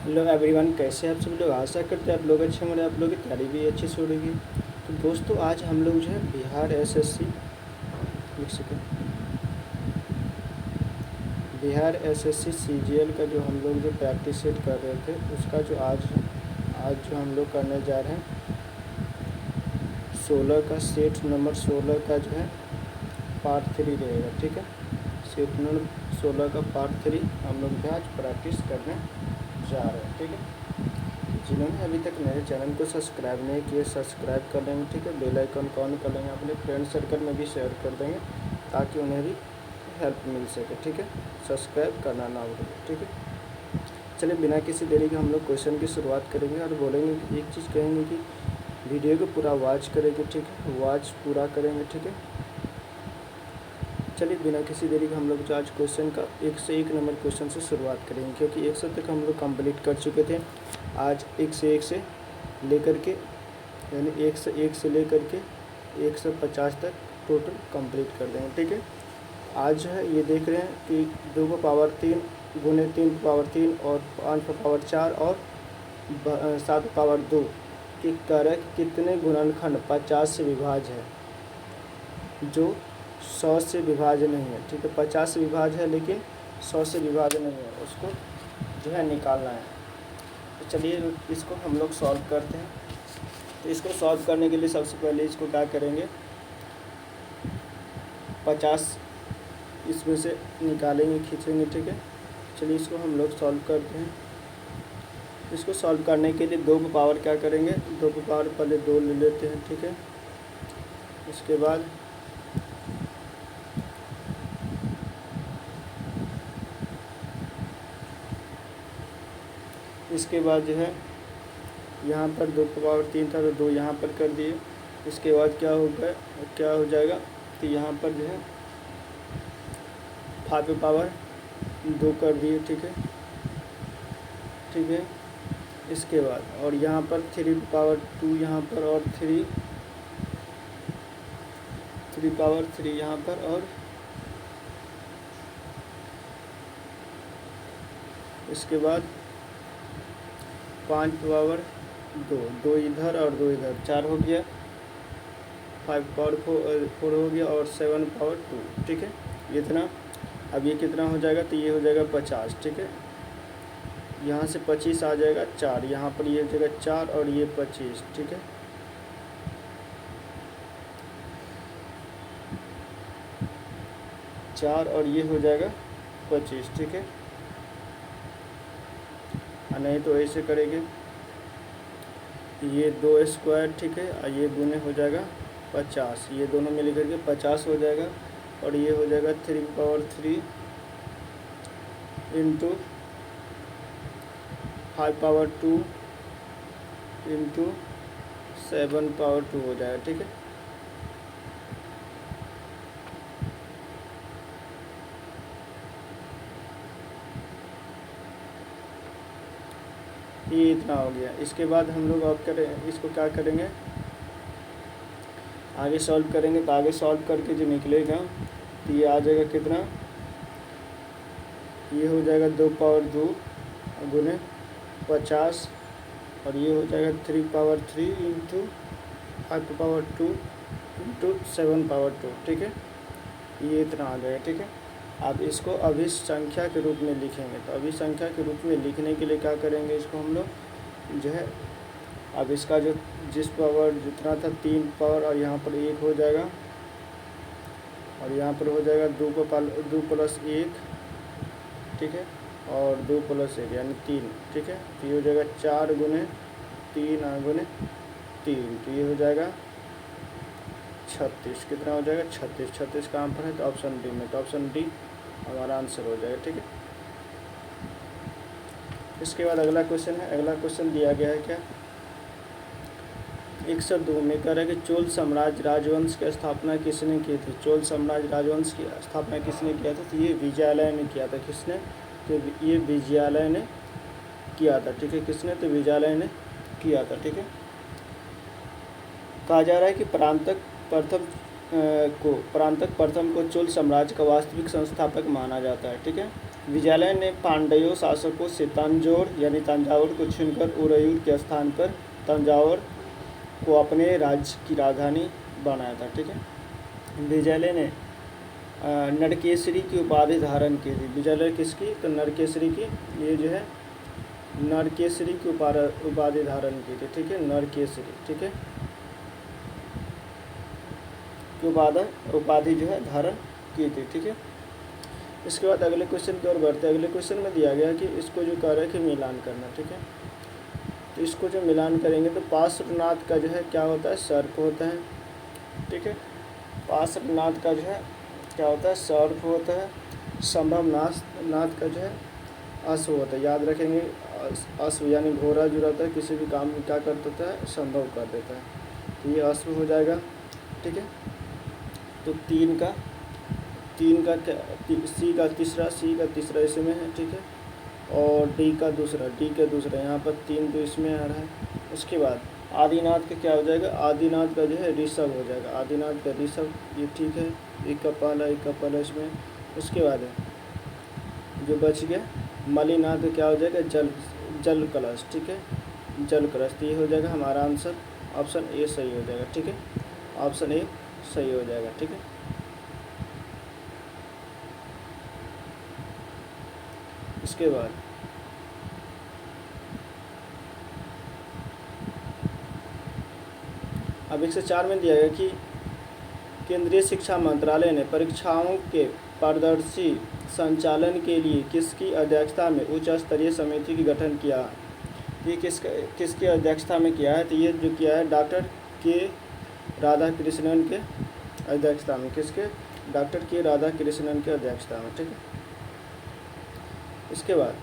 Hello everyone, कैसे आप सब लोग। आशा करते हैं आप लोग अच्छे होंगे, आप लोगों की तैयारी भी अच्छी से हो रही है। तो दोस्तों, आज हम लोग जो है बिहार एसएससी सीजीएल का जो हम लोग जो प्रैक्टिस सेट कर रहे थे उसका जो आज जो हम लोग करने जा रहे हैं 16 का सेट नंबर 16 का जो है पार्ट 3 रहेगा। ठीक है, सेट नंबर 16 का पार्ट 3 हम लोग जो आज प्रैक्टिस करने जा रहे हैं। ठीक है, जिन्होंने अभी तक मेरे चैनल को सब्सक्राइब नहीं किए सब्सक्राइब कर लेंगे। ठीक है, बेल आइकन को ऑन कर लेंगे, अपने फ्रेंड सर्कल में भी शेयर कर देंगे ताकि उन्हें भी हेल्प मिल सके। ठीक है, सब्सक्राइब करना ना भूलें। ठीक है, चलिए बिना किसी देरी के हम लोग क्वेश्चन की शुरुआत करेंगे और बोलेंगे कि एक चीज़ कहेंगे कि वीडियो को पूरा वॉच करेंगे। ठीक है, वॉच पूरा करेंगे। ठीक है, चलिए बिना किसी देरी के हम लोग जो आज क्वेश्चन का 1 से 1 नंबर क्वेश्चन से शुरुआत करेंगे, क्योंकि 100 तक हम लोग कंप्लीट कर चुके थे। आज 1 से लेकर के यानी 1 से लेकर के 150 तक टोटल कंप्लीट कर देंगे। ठीक है, आज जो है ये देख रहे हैं कि 2 को पावर 3 गुने 3 को पावर 3 और 5 को पावर 4 और 7 को पावर 2 की कारक कितने गुणनखंड 50 से विभाज्य है जो 100 से विभाज्य नहीं है। ठीक है, 50 से विभाज्य है लेकिन 100 से विभाज्य नहीं है, उसको जो है निकालना है। तो चलिए इसको हम लोग सॉल्व करते हैं। तो इसको सॉल्व करने के लिए सबसे पहले इसको क्या करेंगे, 50 इसमें से निकालेंगे, खींचेंगे। ठीक है, चलिए इसको हम लोग सॉल्व करते हैं। इसको सॉल्व करने के लिए 2 को पावर क्या करेंगे, 2 को पावर पहले 2 ले लेते हैं। ठीक है, उसके बाद इसके बाद जो है यहाँ पर 2 को पावर 3 था तो 2 यहाँ पर कर दिए। इसके बाद क्या हो जाएगा, तो यहाँ पर जो है 5 पे पावर 2 कर दिए। ठीक है, इसके बाद और यहाँ पर 3 पावर 2 यहाँ पर और 3 पावर 3 यहाँ पर और इसके बाद 5 पावर 2 इधर और 2 इधर, 4 हो गया। 5 पावर 4 हो गया और 7 पावर 2। ठीक है, इतना। अब ये कितना हो जाएगा, तो ये हो जाएगा 50। ठीक है, यहाँ से 25 आ जाएगा 4, यहाँ पर ये हो जाएगा 4 और ये 25। ठीक है, चार और ये हो जाएगा 25। ठीक है, नहीं तो ऐसे करेंगे, ये 2 स्क्वायर। ठीक है, और ये गुने हो जाएगा 50, ये दोनों मिल करके 50 हो जाएगा और ये हो जाएगा 3 power 3 into 5 power 2 into 7 power 2 हो जाएगा। ठीक है, ये इतना हो गया। इसके बाद हम लोग अब करें, इसको क्या करेंगे, आगे सॉल्व करेंगे। तो आगे सॉल्व करके जो निकलेगा तो ये आ जाएगा कितना, ये हो जाएगा 2 पावर 2 गुने 50 और ये हो जाएगा 3 power 3 into 5 power 2 into 7 power 2। ठीक है, ये इतना आ जाएगा। ठीक है, अब इसको अभिन्न संख्या के रूप में लिखेंगे। तो अभिन्न संख्या के रूप में लिखने के लिए क्या करेंगे, इसको हम लोग जो है अब इसका जो जिस पावर जितना था 3 पावर और यहाँ पर 1 हो जाएगा और यहाँ पर हो जाएगा 2 प्लस 1। ठीक है, और 2 प्लस 1 यानी 3। ठीक है, तो ये हो जाएगा 4 गुने 3 गुने 3, तो ये हो जाएगा 36। कितना हो जाएगा, 36। 36 कहाँ पर है, तो ऑप्शन डी में, तो ऑप्शन डी हमारा आंसर हो जाएगा। ठीक है, इसके बाद अगला क्वेश्चन है। अगला क्वेश्चन दिया गया है क्या, 102 में कह रहा है कि चोल साम्राज्य राजवंश की स्थापना किसने की थी। चोल साम्राज्य राजवंश की स्थापना किसने किया था, तो ये विजयालय ने किया था। किसने, तो ये विजयालय ने किया था। ठीक है, किसने, तो विजयालय ने किया था। ठीक है, कहा जा रहा है कि परांतक प्रथम को चोल साम्राज्य का वास्तविक संस्थापक माना जाता है। ठीक है, विजयालय ने पांड्यों शासकों से तंजौर यानी तंजावुर को छीनकर उरयूर के स्थान पर तंजावुर को अपने राज्य की राजधानी बनाया था। ठीक है। विजयालय ने नरकेसरी की उपाधि धारण की थी। विजयालय किसकी? तो नरकेसरी की। ये जो है नरकेसरी की उपाधि धारण की थी। ठीक है, नरकेसरी। ठीक है, की उपाधि जो है धारण की थी। ठीक है। इसके बाद अगले क्वेश्चन की ओर बढ़ते हैं। अगले क्वेश्चन में दिया गया कि इसको जो कह रहा है कि मिलान करना। ठीक है, तो इसको जो मिलान करेंगे तो पार्श्वनाथ का जो है क्या होता है? सर्प होता है। ठीक है, पार्श्वनाथ का जो है क्या होता है? सर्प होता है। संभव नाथ का जो है अश्व होता है। याद रखेंगे, अश्व यानी घोड़ा जो रहता है किसी भी काम में क्या कर देता है? संभव कर देता है। तो ये अश्व हो जाएगा। ठीक है, तो तीन का सी का तीसरा इसमें है। ठीक है, और डी का दूसरा यहाँ पर 3 तो इसमें आ रहा है। उसके बाद आदिनाथ का क्या हो जाएगा? आदिनाथ का जो है ऋषभ हो जाएगा। आदिनाथ का ऋषभ, ये ठीक है। एक का पहला इसमें। उसके बाद जो बच गया मलिनाथ का क्या हो जाएगा? जल कलश। ठीक है, जल कलश। तो ये हो जाएगा हमारा आंसर, ऑप्शन ए सही हो जाएगा। ठीक है, ऑप्शन ए सही हो जाएगा। ठीक है। इसके बाद अब 104 में दिया गया कि केंद्रीय शिक्षा मंत्रालय ने परीक्षाओं के पारदर्शी संचालन के लिए किसकी अध्यक्षता में उच्च स्तरीय समिति की गठन किया? ये किसकी अध्यक्षता में किया है? तो ये जो किया है डॉक्टर के राधाकृष्णन के अध्यक्षता में। किसके? डॉक्टर के राधाकृष्णन के अध्यक्षता में। ठीक है। इसके बाद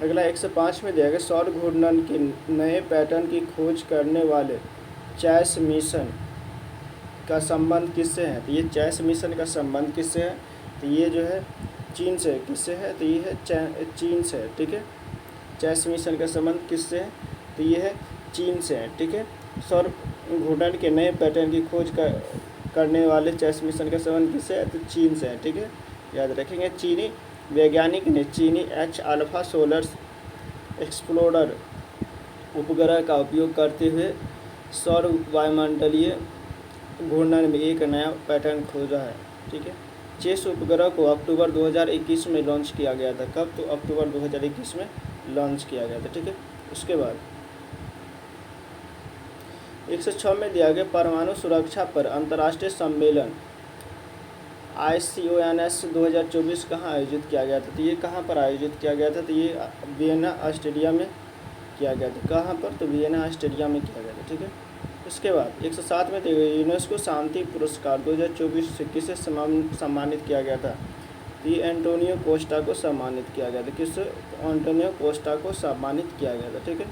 अगला 105 में दिया गया सौर घूर्णन के नए पैटर्न की खोज करने वाले चैस मिशन का संबंध किससे है? तो ये चैस मिशन का संबंध किससे है? तो ये जो है चीन से। किससे है? तो ये है चीन से है। ठीक है, चैस मिशन का संबंध किससे है? तो ये है चीन से है। ठीक है, सौर घूर्णन के नए पैटर्न की खोज करने वाले चैस मिशन का संबंध किससे है? तो चीन से है। ठीक है, याद रखेंगे। चीनी वैज्ञानिक ने चीनी H अल्फा सोलर एक्सप्लोरर उपग्रह का उपयोग करते हुए सौर वायुमंडलीय घूर्णन में एक नया पैटर्न खोजा है। ठीक है, चेस उपग्रह को अक्टूबर 2021 में लॉन्च किया गया था। कब? तो अक्टूबर 2021 में लॉन्च किया गया था। ठीक है। उसके बाद 106 में दिया गया परमाणु सुरक्षा पर अंतर्राष्ट्रीय सम्मेलन ICONS 2024 कहाँ आयोजित किया गया था? तो ये कहाँ पर आयोजित किया गया था? तो ये वियना ऑस्ट्रेलिया में किया गया था। कहाँ पर? तो वियना ऑस्ट्रेलिया में किया गया था। ठीक है। इसके बाद 107 में दिया गया यूनेस्को शांति पुरस्कार 2024 से किसे सम्मानित किया गया था? ये एंटोनियो कोस्टा को सम्मानित किया गया था। किससे? एंटोनियो कोस्टा को सम्मानित किया गया था। ठीक है।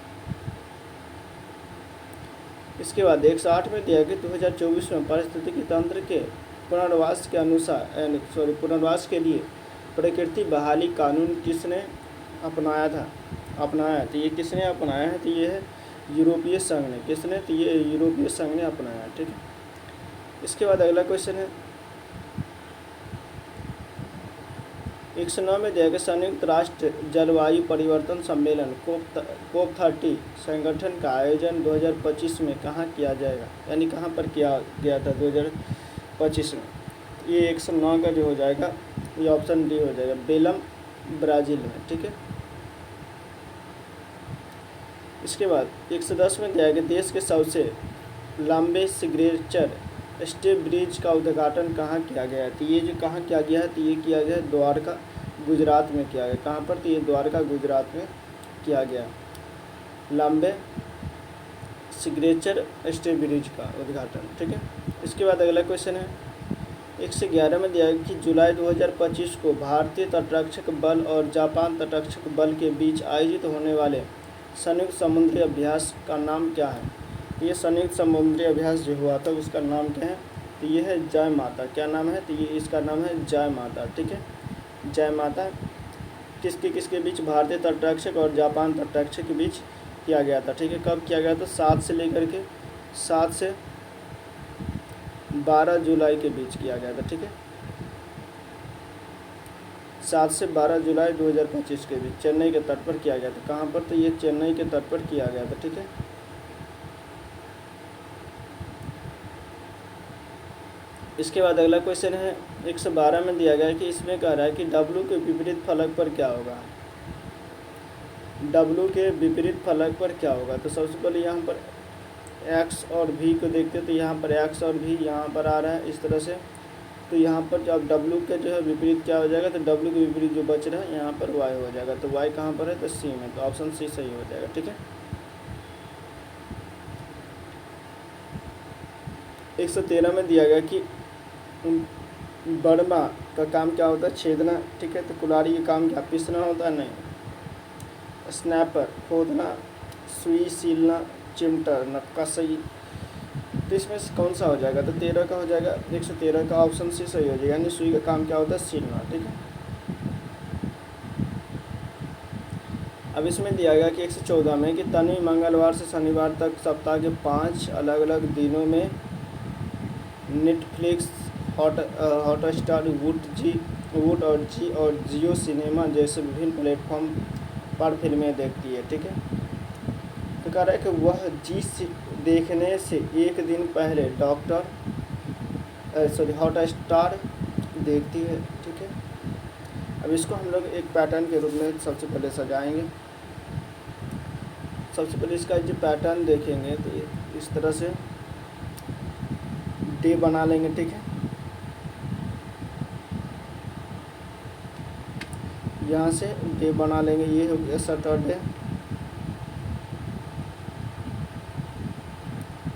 इसके बाद 108 में दिया गया 2024 में पारिस्थितिकी तंत्र के पुनर्वास के लिए प्रकृति बहाली कानून किसने अपनाया तो ये किसने अपनाया है? तो ये है यूरोपीय संघ ने। किसने? तो ये यूरोपीय संघ ने अपनाया। ठीक है। इसके बाद अगला क्वेश्चन है 109 में दिया गया संयुक्त राष्ट्र जलवायु परिवर्तन सम्मेलन COP30 संगठन का आयोजन 2025 में कहाँ किया जाएगा? यानी कहाँ पर किया गया था 2025 में? ये 109 का जो हो जाएगा ये ऑप्शन डी हो जाएगा, बेलम, ब्राज़ील में। ठीक है। इसके बाद 110 में दिया गया देश के सबसे लंबे सिग्नेचर स्टेप ब्रिज का उद्घाटन कहाँ किया गया है? तो ये जो कहाँ किया गया है? तो ये किया गया है द्वारका, गुजरात में किया गया। कहाँ पर? तो ये द्वारका, गुजरात में किया गया लंबे सिग्नेचर स्टेप ब्रिज का उद्घाटन। ठीक है। इसके बाद अगला क्वेश्चन है 111 में दिया गया कि जुलाई 2025 को भारतीय तटरक्षक बल और जापान तटरक्षक बल के बीच आयोजित होने वाले संयुक्त समुद्री अभ्यास का नाम क्या है? ये संयुक्त समुद्री अभ्यास जो हुआ था उसका नाम क्या है? तो ये है जय माता। क्या नाम है? तो ये इसका नाम है जय माता। ठीक है, जय माता। किसके बीच? भारतीय तटरक्षक और जापान तटरक्षक के बीच किया गया था। ठीक है। कब किया गया था? 7 से लेकर के 7 से 12 जुलाई के बीच किया गया था। ठीक है, 7 से 12 जुलाई 2025 के बीच चेन्नई के तट पर किया गया था। कहाँ पर? तो ये चेन्नई के तट पर किया गया था। ठीक है, इसके बाद अगला क्वेश्चन है 112 में दिया गया है कि इसमें कह रहा है कि W के विपरीत फलक पर क्या होगा। W के विपरीत फलक पर क्या होगा? तो सबसे पहले यहाँ पर x और v को देखते हैं, तो यहाँ पर x और v यहाँ पर आ रहा है इस तरह से। तो यहाँ पर जब W के जो है विपरीत क्या हो जाएगा? तो W के विपरीत जो बच रहा है यहाँ पर y हो जाएगा। तो y कहाँ पर है? तो C में। तो ऑप्शन C सही हो जाएगा। ठीक है, 113 में दिया गया कि बर्मा का काम क्या होता है? छेदना। ठीक है, तो कुल्हाड़ी का काम क्या? पीसना होता है? नहीं। स्नैपर खोदना, सुई सीलना, चिमटा नक्काशी। तो इसमें से कौन सा हो जाएगा? तो 13 का हो जाएगा। 113 का ऑप्शन सी सही हो जाएगा, यानी सुई का काम क्या होता है? सीलना। ठीक है, अब इसमें दिया गया कि 114 में कि तन्वी मंगलवार से शनिवार तक सप्ताह के 5 अलग अलग दिनों में नेटफ्लिक्स, हॉटस्टार, वुड और जियो सिनेमा जैसे विभिन्न प्लेटफॉर्म पर फिल्में देखती है। ठीक है, तो कह रहा है कि वह देखने से एक दिन पहले हॉटस्टार देखती है। ठीक है, अब इसको हम लोग एक पैटर्न के रूप में सबसे पहले सजाएंगे। सबसे पहले इसका जो पैटर्न देखेंगे तो ये इस तरह से डे बना लेंगे। ठीक है, यहाँ से डे बना लेंगे। ये हो गया Saturday,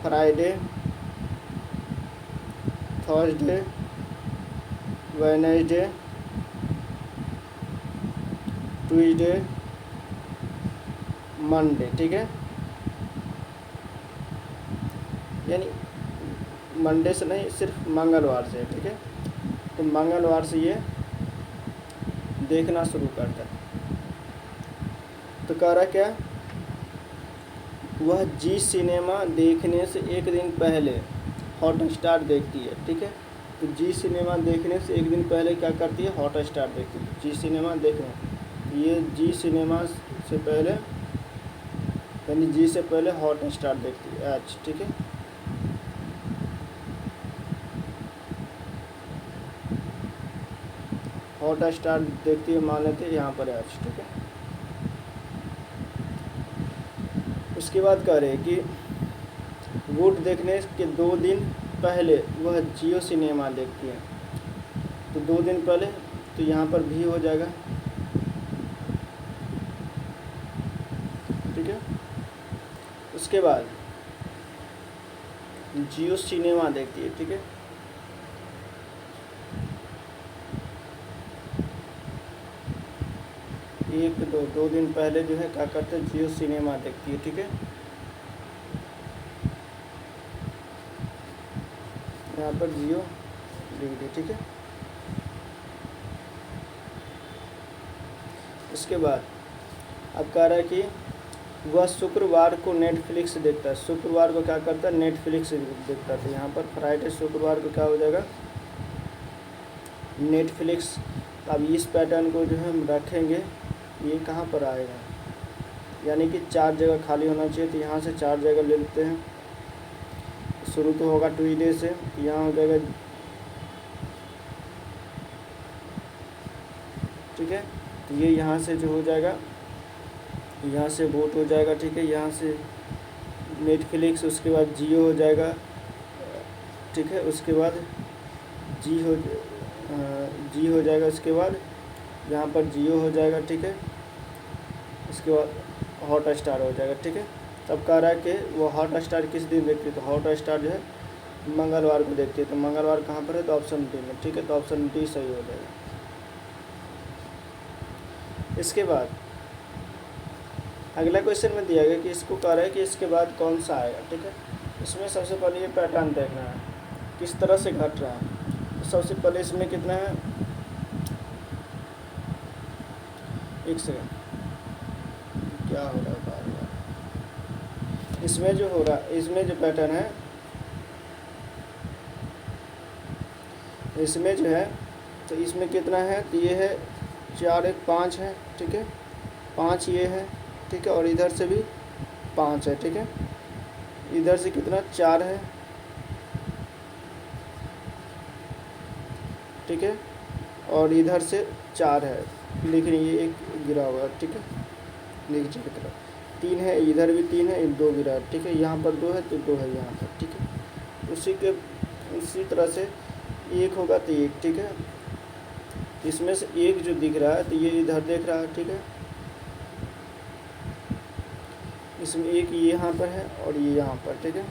Friday, Thursday, Wednesday, Tuesday, Monday. ठीक है, यानी मंडे से नहीं, सिर्फ मंगलवार से। ठीक है, तो मंगलवार से ये देखना शुरू करता है। तो कह रहा क्या? वह जी सिनेमा देखने से एक दिन पहले हॉटस्टार देखती है। ठीक है, तो जी सिनेमा देखने से एक दिन पहले क्या करती है? हॉटस्टार देखती है। जी सिनेमा देखने, ये जी सिनेमा से पहले, यानी जी से पहले हॉटस्टार देखती है एच। ठीक है, हॉटस्टार देखती है, मान लेते हैं यहाँ पर एच। ठीक है, उसके बाद कह रहे कि वुड देखने के 2 दिन पहले वह जियो सिनेमा देखती है। तो 2 दिन पहले, तो यहाँ पर भी हो जाएगा। ठीक है, उसके बाद जियो सिनेमा देखती है। ठीक है, दो दिन पहले जो है क्या करते हैं? जियो सिनेमा देखती है। ठीक है, यहाँ पर जियो लिख दी। ठीक है, इसके बाद अब कह रहा है कि वह शुक्रवार को नेटफ्लिक्स देखता है। शुक्रवार को क्या करता है? नेटफ्लिक्स देखता है। तो यहाँ पर फ्राइडे, शुक्रवार को क्या हो जाएगा? नेटफ्लिक्स। अब इस पैटर्न को जो है हम रखेंगे, ये कहाँ पर आएगा? यानी कि 4 जगह खाली होना चाहिए। तो यहाँ से 4 जगह ले लेते हैं। शुरू तो होगा ट्यूसडे से, यहाँ हो जाएगा। ठीक है, तो ये यहाँ से जो हो जाएगा, यहाँ से वोट हो जाएगा। ठीक है, यहाँ से नेटफ्लिक्स, उसके बाद जियो हो जाएगा। ठीक है, उसके बाद जी हो जाएगा। उसके बाद यहाँ पर जियो हो जाएगा। ठीक है, उसके बाद हॉटस्टार हो जाएगा। ठीक है, तब कह रहा है कि वो हॉटस्टार किस दिन देखती है? तो हॉटस्टार जो है मंगलवार को देखती है। तो मंगलवार कहाँ पर है? तो ऑप्शन डी में। ठीक है, तो ऑप्शन डी सही हो जाएगा। इसके बाद अगला क्वेश्चन में दिया गया कि इसको कह रहा है कि इसके बाद कौन सा आएगा। ठीक है, इसमें सबसे पहले ये पैटर्न देखना है किस तरह से घट रहा है। तो सबसे पहले इसमें कितना है? एक सेकंड, क्या हो रहा है बार बार? इसमें जो हो रहा है, इसमें जो पैटर्न है, इसमें जो है, तो इसमें कितना है? तो ये है 4 1 5 है, ठीक है, 5 ये है, ठीक है, और इधर से भी 5 है, ठीक है, इधर से कितना 4 है, ठीक है, और इधर से 4 है, लेकिन ये एक गिरा हुआ है, ठीक है, नीचे की तरफ 3 है, इधर भी 3 है, 2 गिरा है, ठीक है, यहाँ पर 2 है तो 2 है यहाँ पर, ठीक है, उसी तरह से 1 होगा तो 1, ठीक है, इसमें से 1 जो दिख रहा है तो ये इधर देख रहा है, ठीक है, इसमें 1 ये यहाँ पर है और ये यहाँ पर, ठीक है,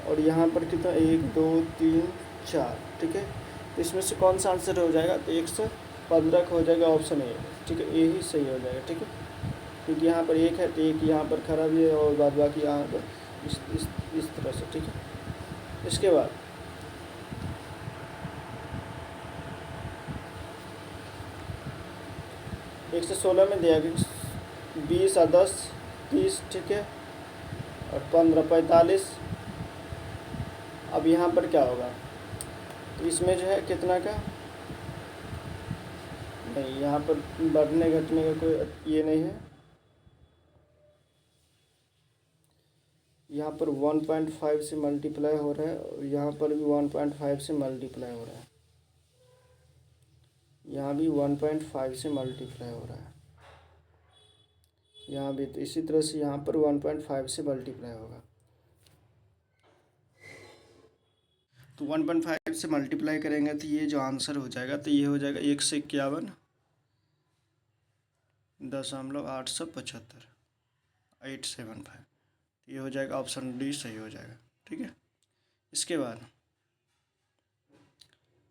और यहाँ पर कितना 1 2 3 4, ठीक है, तो इसमें से कौन सा आंसर हो जाएगा, तो 115 का हो जाएगा ऑप्शन ए, ठीक है, ए ही सही हो जाएगा, ठीक है, क्योंकि यहाँ पर 1 है तो 1 यहाँ पर खड़ा भी है और बाद बाकी यहाँ पर इस तरह से, ठीक है। इसके बाद एक से 16 में दिया गया 20 और 10 30, ठीक है, और 15 45। अब यहाँ पर क्या होगा, तो इसमें जो है कितना का नहीं, यहाँ पर बढ़ने घटने का कोई ये नहीं है, यहाँ पर 1.5 से मल्टीप्लाई हो रहा है और यहाँ पर भी 1.5 से मल्टीप्लाई हो रहा है, यहाँ भी 1.5 से मल्टीप्लाई हो रहा है, यहाँ भी, तो इसी तरह से यहाँ पर 1.5 से मल्टीप्लाई होगा, तो 1.5 से मल्टीप्लाई करेंगे तो ये जो आंसर हो जाएगा तो ये हो जाएगा 151.875 875, ये हो जाएगा ऑप्शन डी सही हो जाएगा, ठीक है। इसके बाद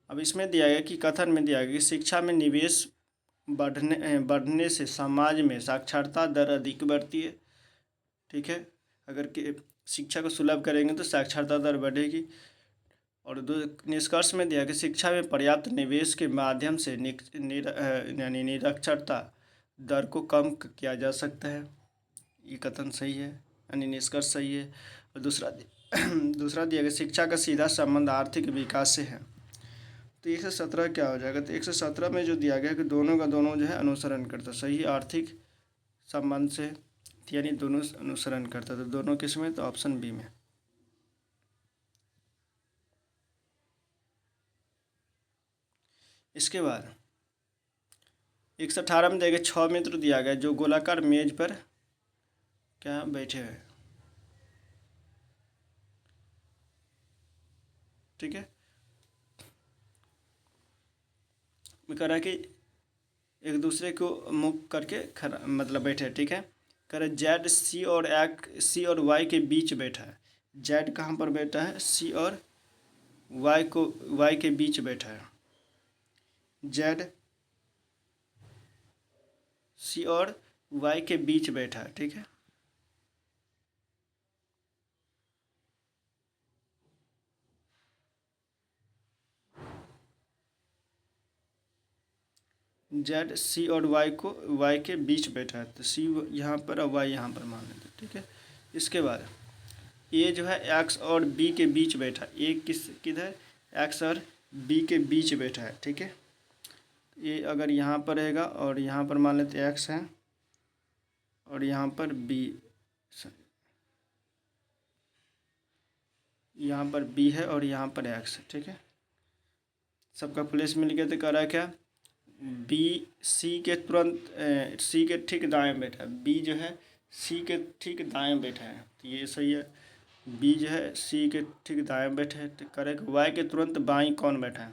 अब इसमें दिया गया कि कथन में दिया गया कि शिक्षा में निवेश बढ़ने से समाज में साक्षरता दर अधिक बढ़ती है, ठीक है, अगर कि शिक्षा को सुलभ करेंगे तो साक्षरता दर बढ़ेगी। और निष्कर्ष में दिया कि शिक्षा में पर्याप्त निवेश के माध्यम से यानी निरक्षरता दर को कम किया जा सकता है, ये कथन सही है, यानी निष्कर्ष सही है। और दूसरा दिया गया शिक्षा का सीधा संबंध आर्थिक विकास से है, तो 117 क्या हो जाएगा, तो 117 में जो दिया गया कि दोनों का दोनों जो है अनुसरण करता, सही आर्थिक संबंध से, यानी दोनों अनुसरण करता, तो दोनों किस में, तो ऑप्शन बी में। इसके बाद 118 में दिया गया 6 मित्र दिया गया जो गोलाकार मेज पर क्या बैठे हुए, ठीक है, मैं कह रहा है कि एक दूसरे को मुख करके खड़ा मतलब बैठे, ठीक है, कह रहे जेड सी और वाई के बीच बैठा है, जेड कहाँ पर बैठा है, सी और वाई के बीच बैठा है, जेड सी और वाई के बीच बैठा है, ठीक है, जेड सी और वाई के बीच बैठा है, तो सी यहाँ पर और वाई यहाँ पर मान लेते, ठीक है। इसके बाद ए जो है एक्स और बी के बीच बैठा है, ए किधर, एक्स और बी के बीच बैठा है, ठीक है, ए अगर यहाँ पर रहेगा और यहाँ पर मान लेते एक्स है और यहाँ पर बी, यहाँ पर बी है और यहाँ पर एक्स है, ठीक है, सबका प्लेस मिल गया, तो कह रहा है क्या, बी सी के तुरंत सी के ठीक दाएं बैठा है, बी जो है सी के ठीक दाएं बैठा है, तो ये सही है, बी जो है सी के ठीक दाएं बैठा है, तो करेक्ट। वाई के तुरंत बाएं कौन बैठा है,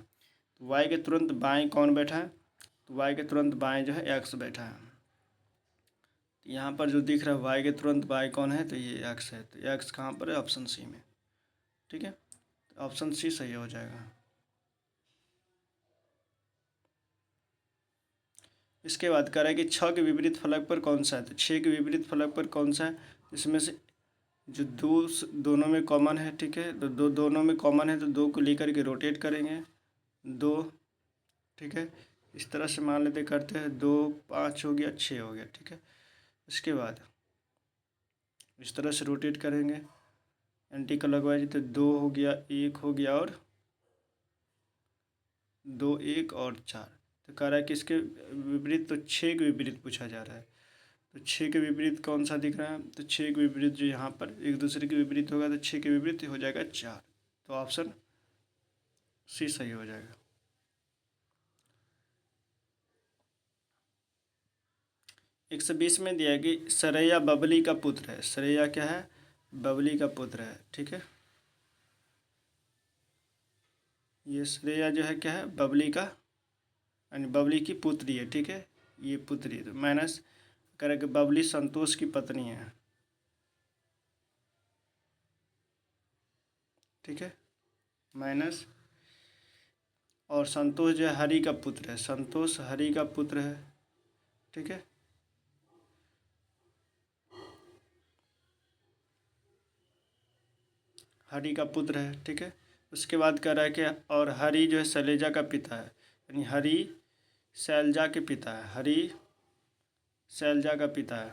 तो वाई के तुरंत बाएं कौन बैठा है, तो वाई के तुरंत बाएं जो है एक्स बैठा है, तो यहाँ पर जो दिख रहा है वाई के तुरंत बाएं कौन है, तो ये एक्स है, तो एक्स कहाँ पर है, ऑप्शन सी में, ठीक है, तो ऑप्शन सी सही हो जाएगा। इसके बाद कह रहा है कि 6 के विपरीत फलक पर कौन सा है, तो 6 के विपरीत फलक पर कौन सा है, इसमें से जो दोनों में कॉमन है, ठीक है, तो दोनों में कॉमन है तो 2 को लेकर के रोटेट करेंगे, 2, ठीक है, इस तरह से मान लेते करते हैं, 2 5 हो गया, 6 हो गया, ठीक है। इसके बाद इस तरह से रोटेट करेंगे, एंटी क्लॉकवाइज, तो 2 हो गया, 1 हो गया और 2 1 और 4। तो कह रहा है कि इसके विपरीत, तो 6 के विपरीत पूछा जा रहा है। तो 6 के विपरीत कौन सा दिख रहा है? तो 6 के विपरीत जो यहाँ पर एक दूसरे के विपरीत होगा, तो 6 के विपरीत हो जाएगा 4। तो ऑप्शन सी सही हो जाएगा। 120 में दिया है कि सरैया बबली का पुत्र है। सरैया क्या है? बबली का पुत्र है। ठीक है, ये श्रेया जो है क्या है? बबली का, यानी बबली की पुत्री है। ठीक है, ये पुत्री, तो माइनस करें कि बबली संतोष की पत्नी है। ठीक है, माइनस, और संतोष जो है हरि का पुत्र है। संतोष हरि का पुत्र है। ठीक है, हरि का पुत्र है। ठीक है, उसके बाद कह रहा है कि और हरि जो है शैलजा का पिता है, यानी हरि शैलजा के पिता है। हरि शैलजा का पिता है,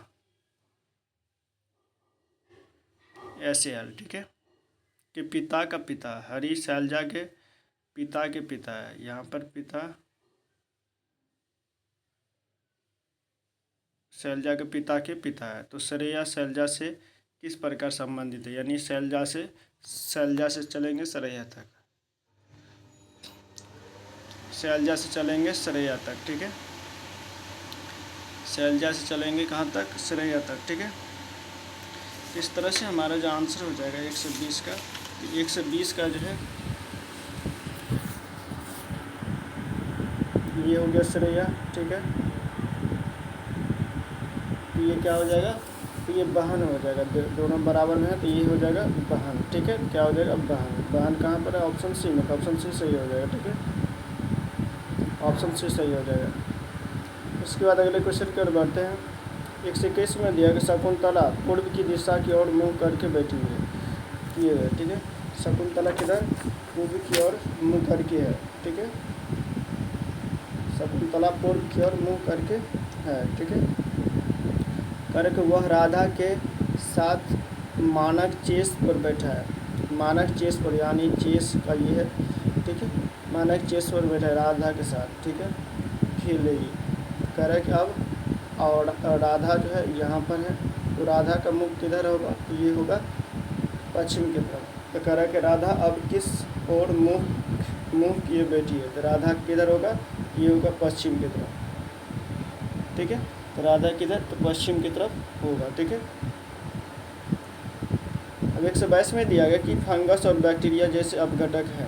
SAL। ठीक है, कि पिता का पिता, हरि शैलजा के पिता के पिता है। यहाँ पर पिता शैलजा के पिता के पिता है। तो श्रेया शैलजा से किस प्रकार संबंधित है? यानी शैलजा से चलेंगे श्रेया तक, शैलजा से चलेंगे श्रेया तक। ठीक है, शैलजा से चलेंगे कहाँ तक? श्रेया तक। ठीक है, इस तरह से हमारा जो आंसर हो जाएगा 120 का, तो 120 का जो है ये हो गया श्रेया। ठीक है, तो ये क्या हो जाएगा? तो ये बहन हो जाएगा, दोनों बराबर में है तो ये हो जाएगा बहन। ठीक है, क्या हो जाएगा? बहन। बहन कहाँ पर है? ऑप्शन सी में, ऑप्शन सी सही हो जाएगा। ठीक है, ऑप्शन सी सही हो जाएगा। उसके बाद अगले क्वेश्चन की ओर बढ़ते हैं। 121 में दिया कि शकुंतला पूर्व की दिशा की ओर मुँह करके बैठी हुई है, किए हुए। ठीक है, शकुंतला किधर? पूर्व की ओर मुँह करके है। ठीक है, शकुंतला पूर्व की ओर मुँह करके है। ठीक है, करके वह राधा के साथ मानक चेस पर बैठा है। मानक चेस पर, यानी चेस का ये है। ठीक है, मानक चेस पर बैठा है राधा के साथ। ठीक है, खेलेगी। कह रहा है कि अब और राधा जो है यहाँ पर है, तो राधा का मुख किधर होगा? तो ये होगा पश्चिम की तरफ। तो कह रहा है कि राधा अब किस ओर मुँह किए बैठी है? तो राधा किधर होगा? ये होगा पश्चिम की तरफ। ठीक है, तो राधा किधर? तो पश्चिम की तरफ होगा। ठीक है, अब 122 में दिया गया कि फंगस और बैक्टीरिया जैसे अपघटक है।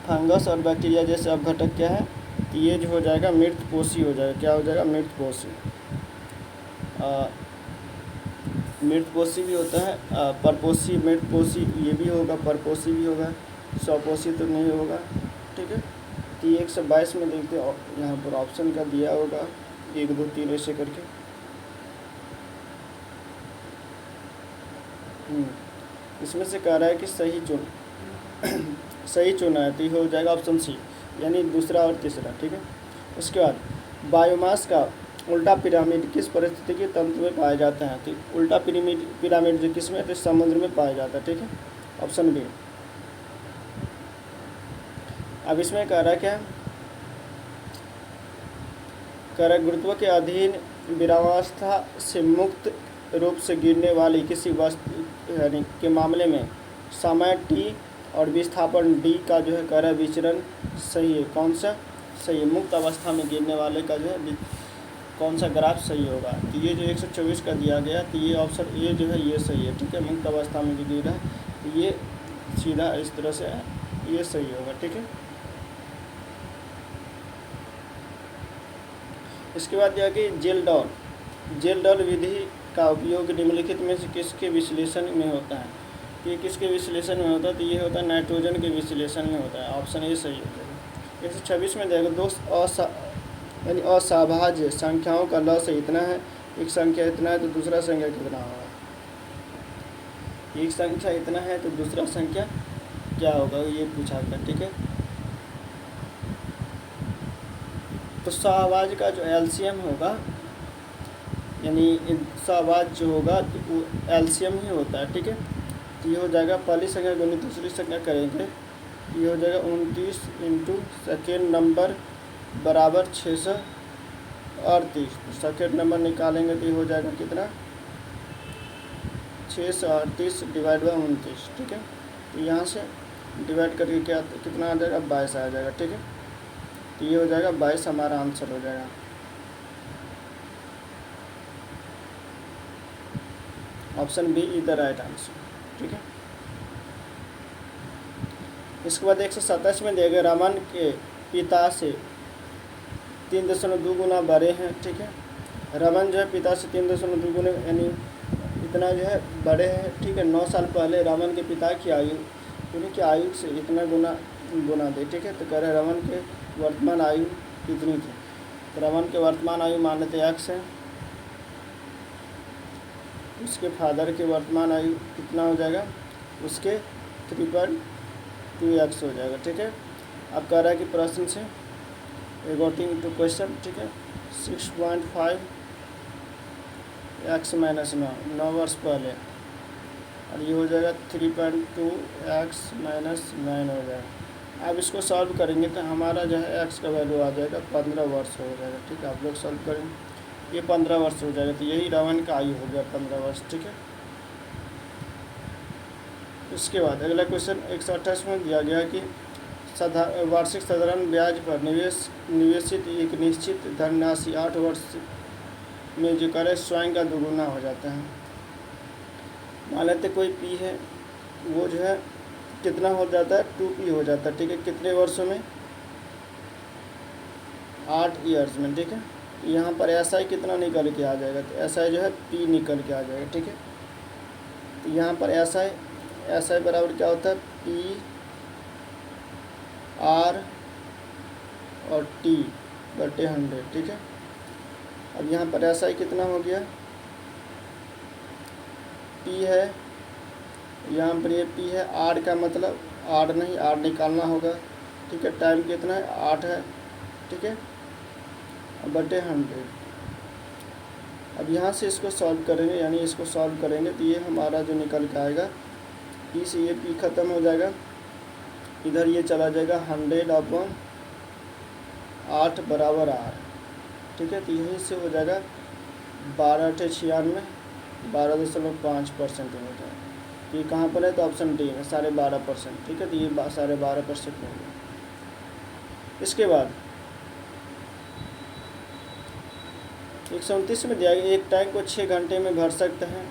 फंगस और बैक्टीरिया जैसे अपघटक क्या है? तो ये जो हो जाएगा मृतपोषी हो जाएगा। क्या हो जाएगा? मृतपोषी। मृतपोषी भी होता है, परपोषी, मृतपोषी ये भी होगा, परपोषी भी होगा, स्वपोषी तो नहीं होगा। ठीक है, तो ये 122 में देखते हैं, यहाँ पर ऑप्शन का दिया होगा 1 2 3 ऐसे करके। इसमें से कह रहा है कि सही चुना है, तो ये हो जाएगा ऑप्शन सी, यानी दूसरा और तीसरा। ठीक है, उसके बाद बायोमास का उल्टा पिरामिड किस परिस्थितिकी तंत्र में पाया जाता है? तो उल्टा पिरामिड जो किस में? तो समुद्र में पाया जाता है। ठीक है, ऑप्शन बी। अब इसमें कह रहा है क्या? कह रहा है गुरुत्व के अधीन विरामावस्था से मुक्त रूप से गिरने वाली किसी वस्तु यानी के मामले में समय t और विस्थापन d का जो है कह रहा है विचरण सही है। कौन सा सही है? मुक्त अवस्था में गिरने वाले का जो है कौन सा ग्राफ सही होगा? तो ये जो 124 का दिया गया, तो ये ऑप्शन ए जो है ये सही है। ठीक है, मुक्त अवस्था में जो गिरा है, तो ये सीधा इस तरह से है, ये सही होगा। ठीक है, इसके बाद दिया कि जेल डॉल विधि का उपयोग निम्नलिखित में से किसके विश्लेषण में होता है? ये किसके विश्लेषण में होता है? तो ये होता है नाइट्रोजन के विश्लेषण में होता है। ऑप्शन ए सही हो जाएगा। 126 में देगा दो यानी असाभाज्य संख्याओं का लॉस इतना है, एक संख्या इतना है तो दूसरा संख्या कितना होगा? एक संख्या इतना है तो दूसरा संख्या क्या होगा? ये पूछा था। ठीक है, तो सहभाज्य का जो एलसीएम होगा, यानी सहभाज्य जो होगा तो वो एलसीएम ही होता है। ठीक है, तो ये हो जाएगा पहली संख्या गुणित दूसरी संख्या करेंगे, ये हो जाएगा 29 इंटू सेकेंड नंबर बराबर 638। सेकेंड नंबर निकालेंगे तो ये हो जाएगा कितना, 638 डिवाइड बाई 29। ठीक है, तो यहाँ से डिवाइड करके क्या कितना आ जाएगा, 22 आ जाएगा। ठीक है, तो ये हो जाएगा 22 हमारा आंसर हो जाएगा। Option B is the right answer. ठीक है, इसके बाद 127 में दिया गया रमन के पिता से 3.2 गुना बड़े हैं। ठीक है, रमन जो है पिता से 3.2 गुना यानी इतना जो है बड़े हैं। ठीक है, 9 साल पहले रमन के पिता की आयु उन्हीं की आयु से इतना गुना दे। ठीक है, तो कह रहे रमन के वर्तमान आयु कितनी थी। तो रमन के वर्तमान आयु मान लेते x है, उसके फादर के वर्तमान आयु कितना हो जाएगा, उसके 3.2x हो जाएगा। ठीक है, अब कह रहा है कि प्रश्न से अकॉर्डिंग टू क्वेश्चन। ठीक है, 6.5 x माइनस 9 वर्ष पहले, और ये हो जाएगा 3.2 x माइनस 9 हो जाएगा। अब इसको सॉल्व करेंगे तो हमारा जो है x का वैल्यू आ जाएगा 15 वर्ष हो जाएगा। ठीक है, आप लोग सॉल्व करेंगे, ये 15 वर्ष हो जाएगा। तो यही रमन का आयु हो गया 15 वर्ष। ठीक है, इसके बाद अगला क्वेश्चन 128 में दिया गया कि वार्षिक साधारण ब्याज पर निवेशित एक निश्चित धनराशि 8 वर्ष में जो करे स्वयं का दोगुना हो जाता है। मान लेते कोई पी है, वो जो है कितना हो जाता है, 2p हो जाता है। ठीक है, कितने वर्षों में, 8 ईयर्स में। ठीक है, यहाँ पर SI कितना निकल के आ जाएगा, तो SI जो है p निकल के आ जाएगा। ठीक है, तो यहाँ पर SI बराबर क्या होता है, P R और T बटे 100। ठीक है, अब यहाँ पर SI कितना हो गया, P है, यहाँ पर ये P है, R का मतलब R नहीं, R निकालना होगा। ठीक है, टाइम कितना है, 8 है। ठीक है, बटे 100। अब यहाँ से इसको सॉल्व करेंगे, यानी इसको सॉल्व करेंगे तो ये हमारा जो निकल के आएगा, P से ये P ख़त्म हो जाएगा, इधर ये चला जाएगा 100/8 बराबर R। ठीक है, तो यहीं से हो जाएगा 12×96 12.5% हो जाएगा। ये कहाँ पर है, तो ऑप्शन डी में 12.5%। ठीक है, तो ये 12.5% हो गया। इसके बाद 129 में दिया गया एक टैंक को 6 घंटे में भर सकता है।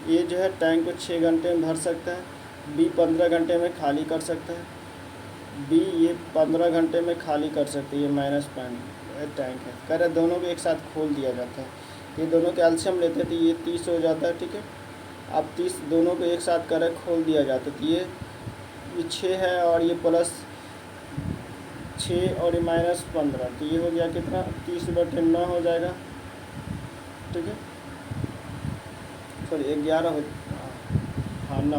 ये जो है टैंक को 6 घंटे में भर सकता है। बी 15 घंटे में खाली कर सकता है। बी ये 15 घंटे में खाली कर सकते हैं। ये माइनस पॉइंट टैंक है। कह रहे दोनों को एक साथ खोल दिया जाता है। ये दोनों के एल्शियम लेते हैं तो ये 30 हो जाता है। ठीक है, अब 30 दोनों को एक साथ कर खोल दिया जाता है तो ये 6 है और ये प्लस 6 और ये माइनस 15, तो ये हो गया कितना, 30/9 हो जाएगा। ठीक है, सॉरी 11 हो, हाँ ना,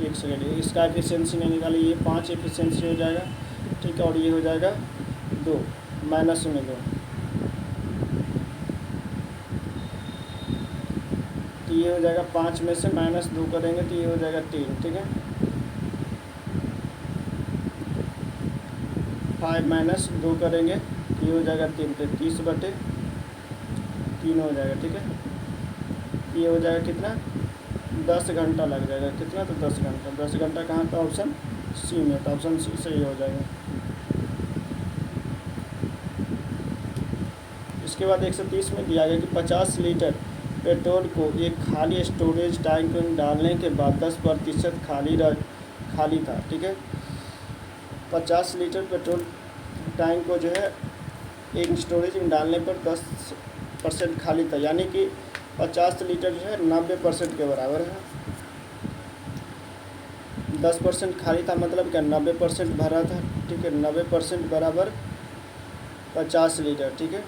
एक सेकेंड, इसका एफिशिएंसी नहीं निकाली, ये 5 एफिशिएंसी हो जाएगा। ठीक है, और ये हो जाएगा 2 माइनस में 2, तो ये हो जाएगा 5 में से -2 करेंगे तो ये हो जाएगा 3। ठीक है, 5 - 2 करेंगे तो ये हो जाएगा 3, तो 30/3 हो जाएगा। ठीक है, ये हो जाएगा कितना, 10 घंटा लग जाएगा। कितना, तो 10 घंटा। 10 घंटा कहाँ था, ऑप्शन सी में, तो ऑप्शन सी सही हो जाएगा। इसके बाद 130 में दिया गया कि 50 लीटर पेट्रोल को एक खाली स्टोरेज टैंक में डालने के बाद 10% खाली था। ठीक है, 50 लीटर पेट्रोल टैंक को जो है एक स्टोरेज में डालने पर 10% खाली था, यानी कि 50 लीटर जो है 90% के बराबर है। 10% खाली था मतलब क्या, 90% भरा था। ठीक है, 90% बराबर 50 लीटर। ठीक है,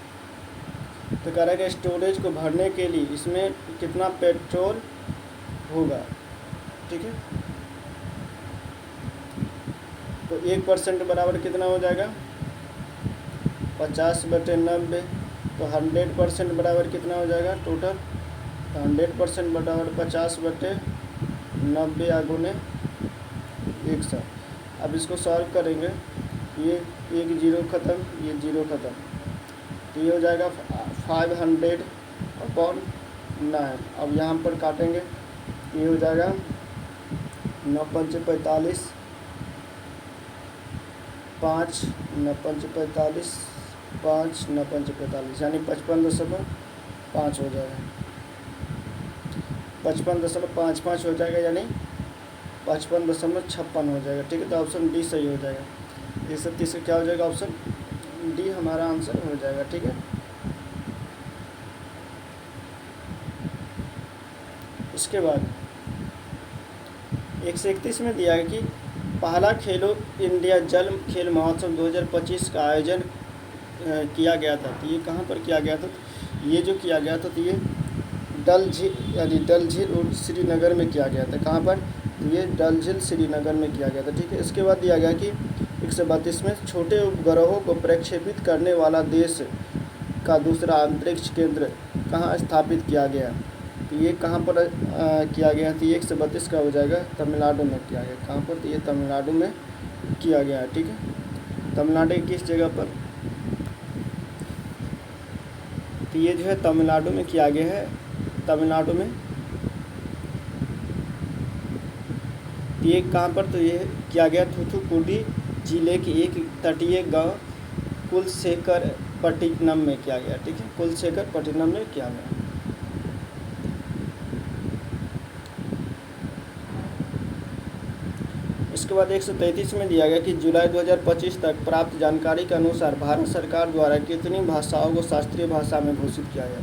तो कह रहा है कि स्टोरेज को भरने के लिए इसमें कितना पेट्रोल होगा। ठीक है, तो 1% बराबर कितना हो जाएगा, 50/90, तो 100% बराबर कितना हो जाएगा टोटल, तो 100% बराबर 50/90 या गुने 100। अब इसको सॉल्व करेंगे, ये एक जीरो ख़त्म, ये जीरो ख़त्म, तो ये हो जाएगा 500/9। अब यहाँ पर काटेंगे, ये हो जाएगा 9 पंचे 45, 5 9 पंचे 45, 5 9 पंचे 45, यानी 55.5 हो जाएगा, 55.55 हो जाएगा, यानी 55.56 हो जाएगा। ठीक है, तो ऑप्शन डी सही हो जाएगा। 130 क्या हो जाएगा, ऑप्शन डी हमारा आंसर हो जाएगा। ठीक है, उसके बाद 131 में दिया है कि पहला खेलो इंडिया जल खेल महोत्सव 2025 का आयोजन किया गया था। तो ये कहाँ पर किया गया था, ये जो किया गया था तो ये डल झील, यानी डल झील और श्रीनगर में किया गया था। कहाँ पर, ये डल झील श्रीनगर में किया गया था। ठीक है, इसके बाद दिया गया कि 132 में छोटे उपग्रहों को प्रक्षेपित करने वाला देश का दूसरा अंतरिक्ष केंद्र कहाँ स्थापित किया गया। तो ये कहाँ पर किया गया, तो ये 132 का हो जाएगा, तमिलनाडु में किया गया। कहाँ पर, तो ये तमिलनाडु में किया गया है। ठीक है, तमिलनाडु की किस जगह पर, तो ये जो है तमिलनाडु में किया गया है, तमिलनाडु में। ये कहाँ पर, तो ये किया गया थूथुकुडी जिले के एक तटीय गांव कुलशेखरपट्टिनम में किया गया। ठीक है, कुलशेखरपट्टिनम में किया गया। इसके बाद 133 में दिया गया कि जुलाई 2025 तक प्राप्त जानकारी के अनुसार भारत सरकार द्वारा कितनी भाषाओं को शास्त्रीय भाषा में घोषित किया गया।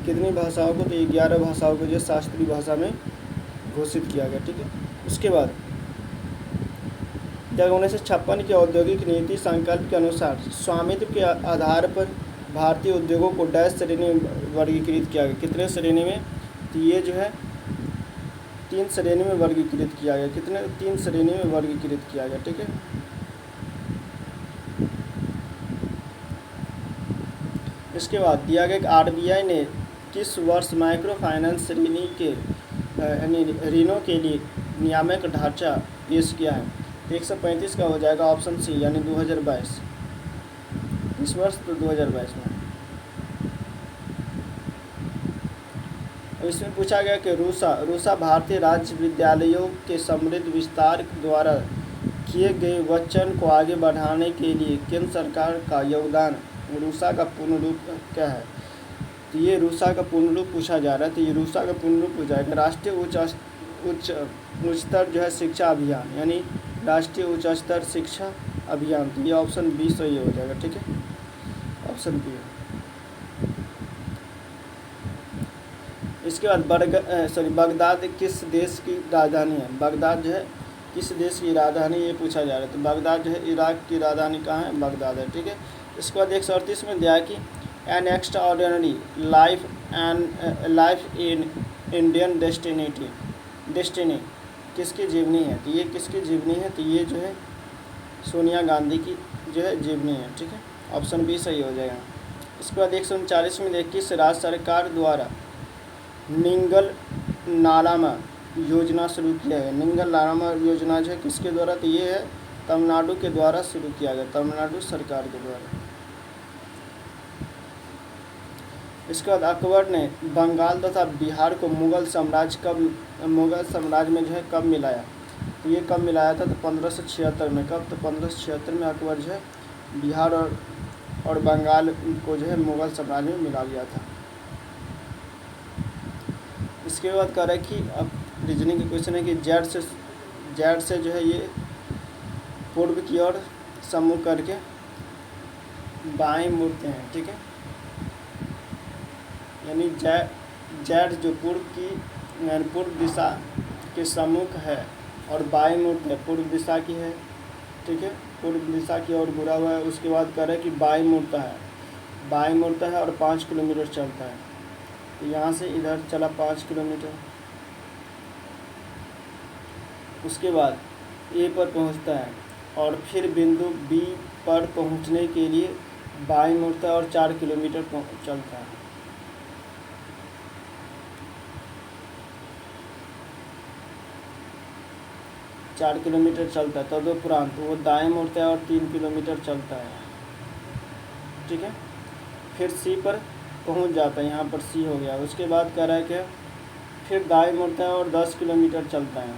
कितनी भाषाओं को, तो 11 भाषाओं को जो शास्त्रीय भाषा में घोषित किया गया। ठीक है, उसके बाद 1956 की औद्योगिक नीति संकल्प के अनुसार स्वामित्व के आधार पर भारतीय उद्योगों को डैश श्रेणी में वर्गीकृत किया गया। कितने श्रेणी में, तो ये जो है 3 श्रेणी में वर्गीकृत किया गया। कितने, 3 श्रेणी में वर्गीकृत किया गया। ठीक है, इसके बाद दिया गया कि आरबीआई ने किस वर्ष माइक्रो फाइनेंस श्रेणी के यानी ऋणों के लिए नियामक ढांचा पेश किया है। 135 का हो जाएगा, ऑप्शन सी, यानी 2022। इस वर्ष तो 2022 में। इसमें पूछा गया कि रूसा भारतीय राज्य विद्यालयों के समृद्ध विस्तार द्वारा किए गए वचन को आगे बढ़ाने के लिए केंद्र सरकार का योगदान। रूसा का पूर्ण रूप क्या है, तो ये रूसा का पूर्ण रूप पूछा जा रहा है। तो ये रूसा का पूर्ण रूप हो जाएगा राष्ट्रीय उच्चतर जो है शिक्षा अभियान, यानी राष्ट्रीय उच्च स्तर शिक्षा अभियान। तो ये ऑप्शन बी सही हो जाएगा। ठीक है, ऑप्शन बी। इसके बाद बगदाद किस देश की राजधानी है। बगदाद जो है किस देश की राजधानी, ये पूछा जा रहा है। तो बगदाद जो है इराक की राजधानी कहाँ है, बगदाद है। ठीक है, इसके बाद 138 में दिया है कि N extraordinary life in Indian destiny किसकी जीवनी है। तो ये किसकी जीवनी है, तो ये जो है सोनिया गांधी की जो है जीवनी है। ठीक है, ऑप्शन बी सही हो जाएगा। इसके बाद 139 में देखिए किस राज्य सरकार द्वारा निंगल नालामा योजना शुरू किया है। निंगल नालामा योजना जो है किसके द्वारा, तो ये है तमिलनाडु के द्वारा शुरू किया गया, तमिलनाडु सरकार के द्वारा। इसके बाद अकबर ने बंगाल तथा बिहार को मुग़ल साम्राज्य में जो है कब मिलाया। तो ये कब मिलाया था, तो 1576 में। कब, तो 1576 में अकबर जो है बिहार और बंगाल को जो है मुग़ल साम्राज्य में मिला लिया था। इसके बाद कह रहा है कि अब रीजनिंग के क्वेश्चन है कि जेड से जो है ये पूर्व की ओर सम्मुख करके बाएं मुड़ते हैं। ठीक है, यानी जेड जो पूर्व दिशा के सम्मुख है और बाएं मुड़ते हैं, पूर्व दिशा की है। ठीक है, पूर्व दिशा की ओर मुड़ा हुआ है। उसके बाद कह रहा है कि बाएं मुड़ता है और 5 किलोमीटर चलता है। तो यहाँ से इधर चला 5 किलोमीटर। उसके बाद ए पर पहुँचता है और फिर बिंदु बी पर पहुँचने के लिए बाएं मुड़ता है और 4 किलोमीटर चलता है। 4 किलोमीटर चलता है तदुपरांत वो दाएं मुड़ता है और 3 किलोमीटर चलता है, ठीक है। फिर सी पर पहुंच जाता है, यहाँ पर सी हो गया। उसके बाद कह रहा है कि फिर दाएं मुड़ता है और 10 किलोमीटर चलता है,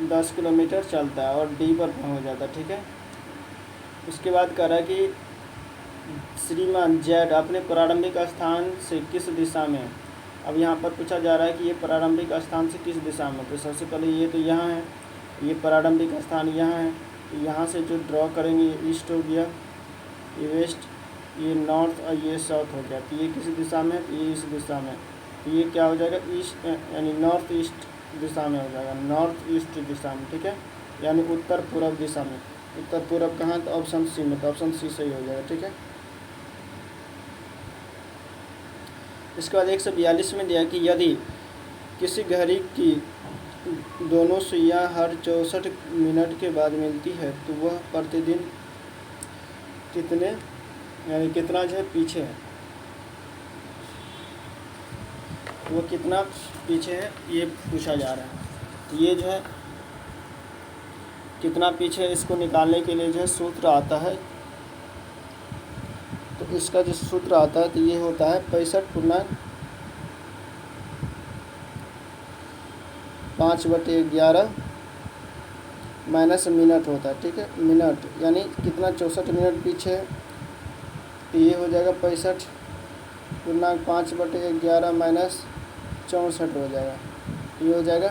10 किलोमीटर चलता है और डी पर पहुंच जाता है, ठीक है। उसके बाद कह रहा है कि श्रीमान जेड अपने प्रारंभिक स्थान से किस दिशा में। अब यहाँ पर पूछा जा रहा है कि ये प्रारंभिक स्थान से किस दिशा में। तो सबसे पहले ये तो यहाँ है, ये प्रारंभिक स्थान यहाँ है, यहाँ से जो ड्रॉ करेंगे ये ईस्ट हो गया, ये वेस्ट, ये नॉर्थ और ये साउथ हो गया। तो ये किस दिशा में, ये इस दिशा में। तो ये क्या हो जाएगा, ईस्ट यानी नॉर्थ ईस्ट दिशा में हो जाएगा, नॉर्थ ईस्ट दिशा में, ठीक है, यानी उत्तर पूर्व दिशा में। उत्तर पूर्व कहाँ, तो ऑप्शन सी में, तो ऑप्शन सी सही हो जाएगा, ठीक है। इसके बाद 142 में दिया कि यदि किसी घड़ी की दोनों सुइयाँ हर 64 मिनट के बाद मिलती है तो वह प्रतिदिन कितने यानी कितना जो है पीछे है, तो वह कितना पीछे है ये पूछा जा रहा है। तो ये जो है कितना पीछे है, इसको निकालने के लिए जो है सूत्र आता है। तो इसका जो सूत्र आता है तो ये होता है 65/5/11 माइनस मिनट होता है, ठीक है। मिनट यानी कितना 64 मिनट पीछे है, तो ये हो जाएगा 65/5/11 माइनस 64 हो जाएगा। ये हो जाएगा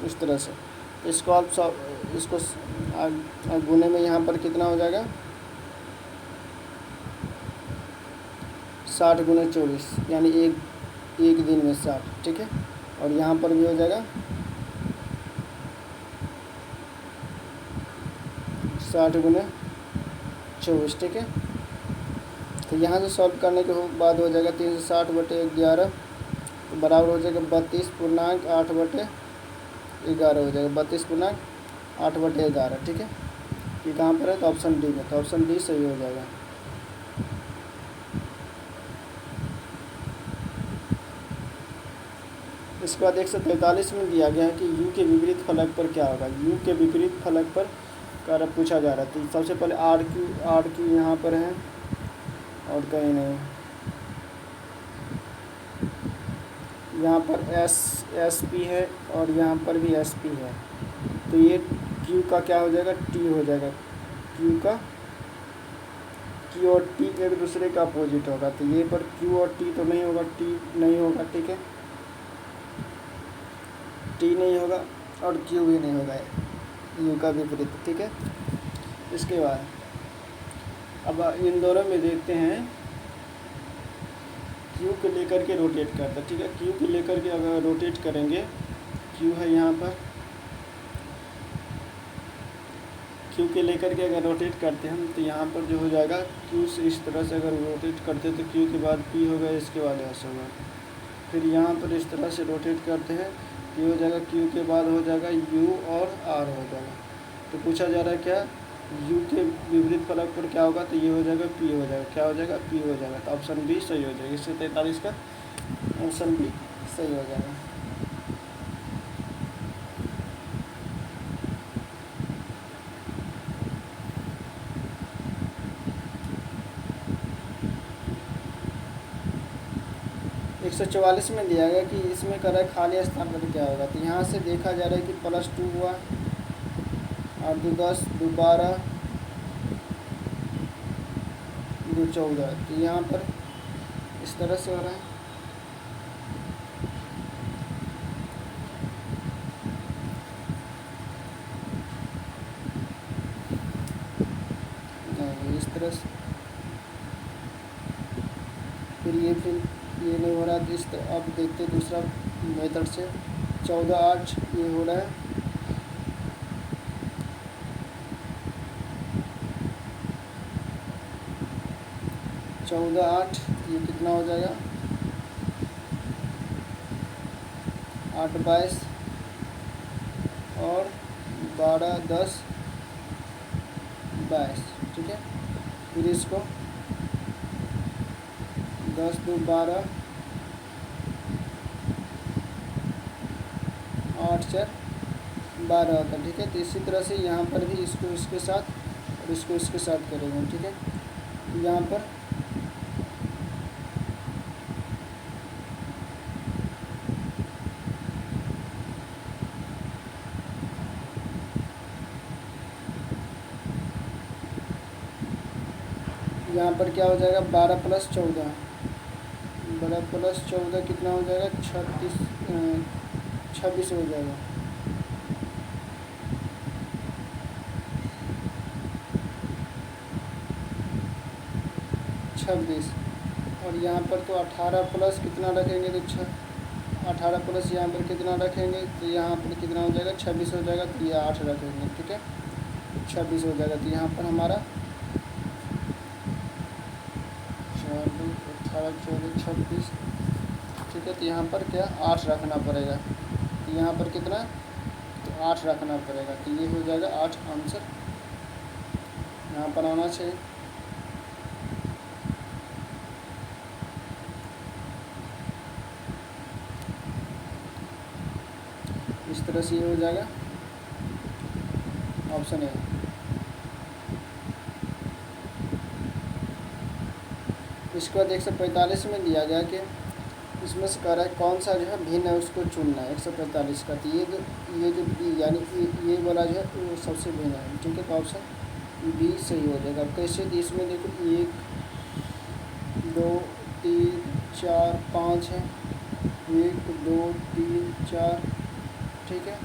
इस तरह से। इसको आप इसको गुने में यहाँ पर कितना हो जाएगा 60 × 24 यानी एक दिन में 60, ठीक है। और यहाँ पर भी हो जाएगा 60 × 24, ठीक है। तो यहाँ से सॉल्व करने के बाद हो जाएगा 360/11 तो बराबर हो जाएगा 32.8/11 हो जाएगा, 32.8/11, ठीक है। ये कहाँ पर है, तो ऑप्शन डी में, तो ऑप्शन डी सही हो जाएगा। इसके बाद 143 में दिया गया है कि u के विपरीत फलक पर क्या होगा। u के विपरीत फलक पर कार्य पूछा जा रहा है। तो सबसे पहले आर क्यू यहाँ पर है और कहीं नहीं, यहाँ पर एस पी है और यहाँ पर भी एस पी है। तो ये क्यू का क्या हो जाएगा, टी हो जाएगा। क्यू और टी एक दूसरे का अपोजिट होगा। तो ये पर क्यू और टी तो नहीं होगा, टी नहीं होगा, ठीक है, टी नहीं होगा और क्यू भी नहीं होगा, यू का विपरीत, ठीक है। इसके बाद अब इन दोनों में देखते हैं, क्यू को लेकर के रोटेट करता है, ठीक है। क्यू को लेकर के अगर रोटेट करेंगे, क्यू है यहाँ पर, क्यू के लेकर के अगर रोटेट करते हैं तो यहाँ पर जो हो जाएगा क्यू से इस तरह से अगर रोटेट करते हैं तो क्यू के बाद पी होगा, इसके बाद एस होगा। फिर यहाँ पर इस तरह से रोटेट करते हैं, ये हो जाएगा क्यू के बाद हो जाएगा यू और आर हो जाएगा। तो पूछा जा रहा है क्या, यू के विपरीत फलक पर क्या होगा, तो ये हो जाएगा पी हो जाएगा, क्या हो जाएगा, पी हो जाएगा। तो ऑप्शन बी सही हो जाएगा। इससे 43 का ऑप्शन बी सही हो जाएगा। एक 144 में दिया गया कि इसमें कर है खाली स्थान पर क्या होगा। तो यहाँ से देखा जा रहा है कि +2 हुआ, 8 2 10 2 12 2 14। तो यहाँ पर इस तरह से हो रहा है। इस तरह से फिर ये नहीं हो रहा है। तो इस तरह अब देखते दूसरा मेथड से 14 8 ये हो रहा है। चौदह 8 ये कितना हो जाएगा, 8 22 और 12 10 22, ठीक है। फिर इसको 10 2 12 8 4 12 होता है, ठीक है। तो इसी तरह से यहाँ पर भी इसको इसके साथ और इसको इसके साथ करेंगे, ठीक है। यहाँ पर क्या हो जाएगा, 12 + 14, 12 + 14 कितना हो जाएगा, 26 हो जाएगा। छब्बीस। और यहाँ पर तो 18 प्लस कितना रखेंगे, तो 18 प्लस यहाँ पर कितना रखेंगे, तो यहाँ पर कितना हो जाएगा, 26 हो जाएगा। तो ये 8 रखेंगे, ठीक है, 26 हो जाएगा। तो यहाँ पर हमारा 4 2 18 14 26, ठीक है। तो यहाँ पर क्या 8 रखना पड़ेगा। तो यहाँ पर कितना, तो 8 रखना पड़ेगा। तो ये हो जाएगा 8 आंसर यहाँ पर आना चाहिए। इस तरह से ये हो जाएगा ऑप्शन ए। इसके बाद 145 में दिया गया कि इसमें से कह रहा है कौन सा जो है भिन्न है उसको चुनना है 145 का। तो ये जो बी यानी ये वाला जो है वो सबसे भिन्न है, ठीक है। तो ऑप्शन बी सही हो जाएगा। अब कैसे, तो इसमें देखो 1 2 3 4 5 है, 1 2 3 4, ठीक है।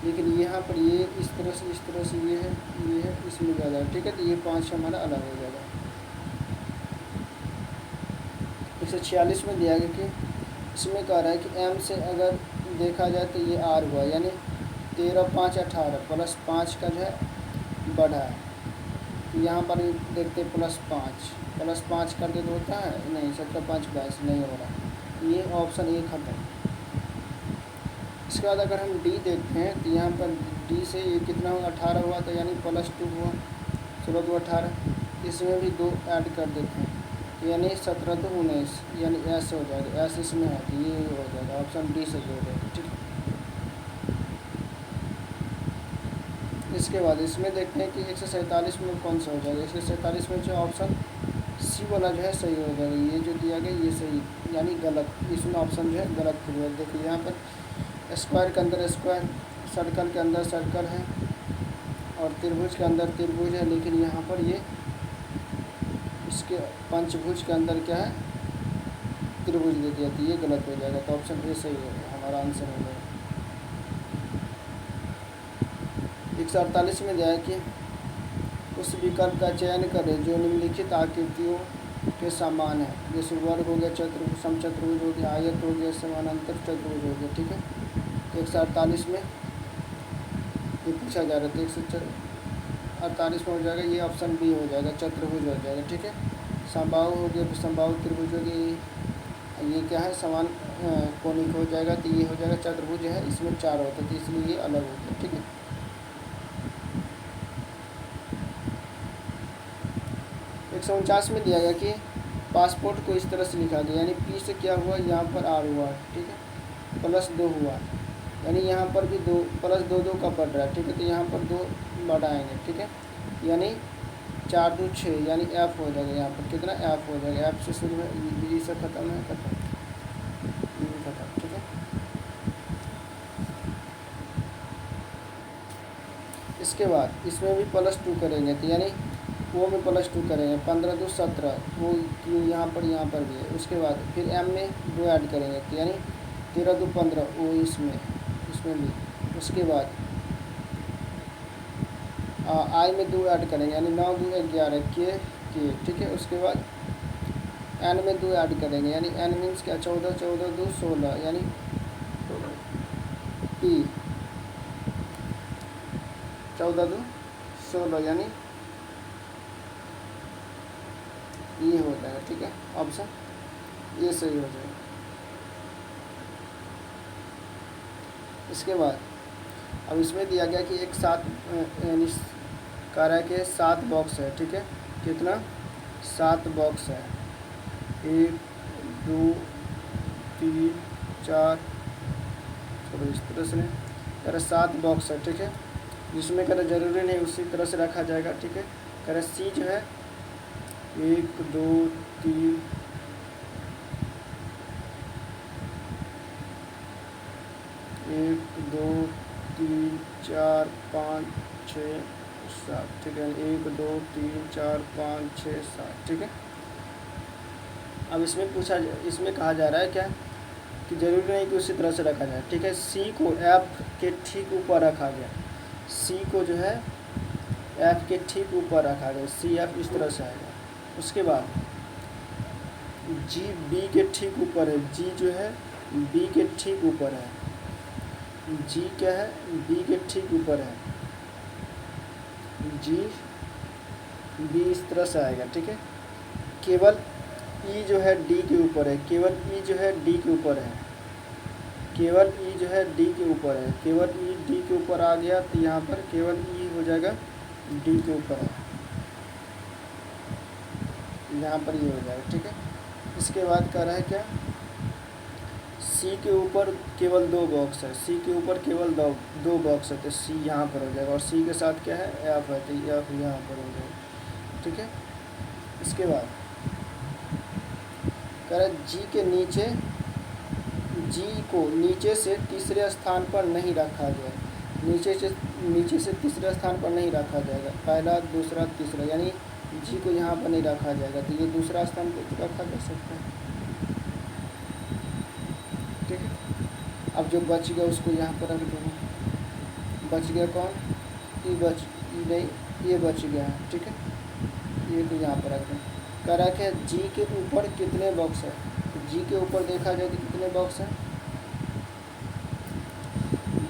लेकिन यहाँ पर ये इस तरह से ये है इसमें ज़्यादा है, ठीक है। तो ये 5 हमारा अलग हो जाएगा। 146 में दिया गया कि इसमें कह रहा है कि m से अगर देखा जाए तो ये r हुआ, यानी 13 5 18 प्लस 5 का जो है बढ़ा है। तो यहाँ पर देखते +5 कर दे तो होता है नहीं, 17 5 22 नहीं हो रहा। ये ऑप्शन ए खत्म। इसके बाद अगर हम डी देखते हैं तो यहाँ पर डी से ये कितना हुआ, 18 हुआ, तो यानी +2 हुआ, 16 2 18। इसमें भी 2 ऐड कर देते हैं, तो यानी 17 2 19, यानी ऐसे हो जाएगा। ऐसे इसमें है तो ये हो जाएगा, ऑप्शन डी से हो जाएगा, ठीक है। इसके बाद इसमें देखते हैं कि 147 में कौन सा हो जाएगा। 147 में जो ऑप्शन सी वाला जो है सही हो जाएगा। ये जो दिया गया ये सही, यानी गलत, इसमें ऑप्शन जो है गलत फिर हुआ। देखिए यहाँ पर स्क्वायर के अंदर स्क्वायर, सर्कल के अंदर सर्कल है और त्रिभुज के अंदर त्रिभुज है, लेकिन यहाँ पर ये इसके पंचभुज के अंदर क्या है, त्रिभुज दे दिया। तो ये गलत हो जाएगा। तो ऑप्शन ए सही है, हमारा आंसर हो जाएगा। 148 में दिया है कि उस विकल्प का चयन करें जो निम्नलिखित आकृतियों के समान है। जैसे वर्ग हो गया, चतुर्भुज, समचतुर्भुज हो गया, आयत हो गया, समानांतर चतुर्भुज हो गया, ठीक है। तो 148 में ये पूछा जा रहा था। 148 में हो जाएगा, ये ऑप्शन बी हो जाएगा, चतुर्भुज हो जाएगा, ठीक है। समबाहु हो गया, समबाहु त्रिभुज हो गया, ये क्या है, समान कोणिक हो जाएगा। तो ये हो जाएगा चतुर्भुज है, इसमें 4 होता है, तो इसलिए ये अलग हो गया, ठीक है। 149 में दिया गया कि पासपोर्ट को इस तरह से लिखा गया, यानी पी से क्या हुआ, यहाँ पर आर हुआ, ठीक है, +2 हुआ, यानी यहाँ पर भी 2 +2 2 का बढ़ रहा है, ठीक है। तो यहाँ पर 2 बढ़ाएंगे, ठीक है, यानी 4 2 6, यानी एफ हो जाएगा। यहाँ पर कितना एफ हो जाएगा, एफ से शुरू है, बी से ख़त्म है, खत्म, ठीक है। इसके बाद इसमें भी +2 करेंगे, तो यानी वो में +2 करेंगे, 15 2 17, वो क्यों यहाँ पर भी है। उसके बाद फिर m में 2 ऐड करेंगे, तो यानी 13 2 15, वो इसमें भी। उसके बाद i में 2 ऐड करेंगे, यानी 9 2 11 के, ठीक है। उसके बाद n में 2 ऐड करेंगे, यानी n मीन्स क्या, 14 14 2 16, यानी p 14 2 16, यानी ये हो जाएगा, ठीक है। ऑप्शन ये सही हो जाएगा। इसके बाद अब इसमें दिया गया कि एक 7 यानी कह रहा है कि 7 बॉक्स है, ठीक है। कितना, 7 बॉक्स है, 1 2 3 4 करो इस तरह से, कह रहा 7 बॉक्स है, ठीक है, जिसमें कह रहा ज़रूरी नहीं उसी तरह से रखा जाएगा, ठीक है। कह रहा सी जो है 1 2 3 1 2 3 4 5 6 7, ठीक है, 1 2 3 4 5 6 7, ठीक है। अब इसमें कहा जा रहा है क्या कि ज़रूरी नहीं कि उसी तरह से रखा जाए, ठीक है। सी को एफ के ठीक ऊपर रखा गया, सी को जो है एफ के ठीक ऊपर रखा गया, सी एफ इस तरह से आएगा। उसके बाद जी बी के ठीक ऊपर है, जी जो है बी के ठीक ऊपर है, जी क्या है बी के ठीक ऊपर है, जी बी इस तरह से आएगा, ठीक है। केवल ई जो है डी के ऊपर है, केवल ई जो है डी के ऊपर है, केवल ई जो है डी के ऊपर है, केवल ई डी के ऊपर आ गया तो यहाँ पर केवल ई हो जाएगा डी के ऊपर है, यहाँ पर ये हो जाएगा, ठीक है। इसके बाद कह रहा है क्या, सी के ऊपर केवल 2 बॉक्स है, सी के ऊपर केवल दो बॉक्स है, तो सी यहाँ पर हो जाएगा, और सी के साथ क्या है एफ है, तो एफ यहाँ पर हो जाएगा, ठीक है। इसके बाद कह रहा है जी के नीचे, जी को नीचे से तीसरे स्थान पर नहीं रखा गया, नीचे से तीसरे स्थान पर नहीं रखा जाएगा, पहला दूसरा तीसरा, यानी जी को यहाँ पर नहीं रखा जाएगा, तो ये दूसरा स्थान पर रखा जा सकता है, ठीक है। अब जो बच गया उसको यहाँ पर रख देंगे, बच गया कौन, ये बच गया है, ठीक है, ये को यहाँ पर रख दें। कह रहा है जी के ऊपर कितने बॉक्स है, जी के ऊपर देखा जाए तो कितने बॉक्स हैं,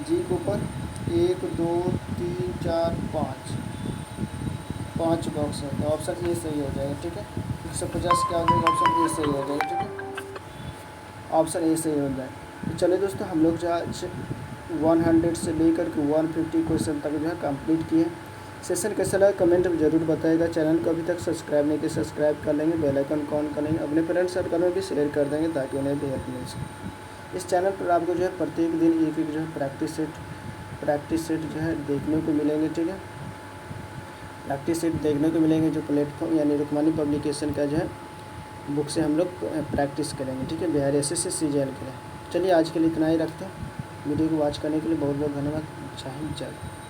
जी के ऊपर 1 2 3 4 5 बॉक्स है, तो ऑप्शन ए सही हो जाएगा, ठीक है। 150 क्या हो जाएगा, ऑप्शन ए सही हो जाएगा, ठीक है, ऑप्शन ए सही हो जाएगा। तो चलिए दोस्तों, हम लोग जो है 100 से लेकर के 150 क्वेश्चन तक जो है कंप्लीट किए। सेशन कैसा लगा कमेंट में ज़रूर बताइएगा। चैनल को अभी तक सब्सक्राइब नहीं किया, सब्सक्राइब कर लेंगे, बेल आइकन ऑन कर लेंगे, अपने फ्रेंड सर्कल में भी शेयर कर देंगे ताकि उन्हें भी हेल्प मिल सके। इस चैनल पर आपको जो है प्रत्येक दिन एक जो है प्रैक्टिस सेट जो है देखने को मिलेंगे, ठीक है। प्रैक्टिस सेट देखने को मिलेंगे जो प्लेटफॉर्म यानी रुक्मानी पब्लिकेशन का जो है बुक से हम लोग प्रैक्टिस करेंगे, ठीक है, बिहार SSC CGL के लिए। चलिए आज के लिए इतना ही रखते हैं। वीडियो को वॉच करने के लिए बहुत बहुत धन्यवाद। जय हिंद, जय भारत।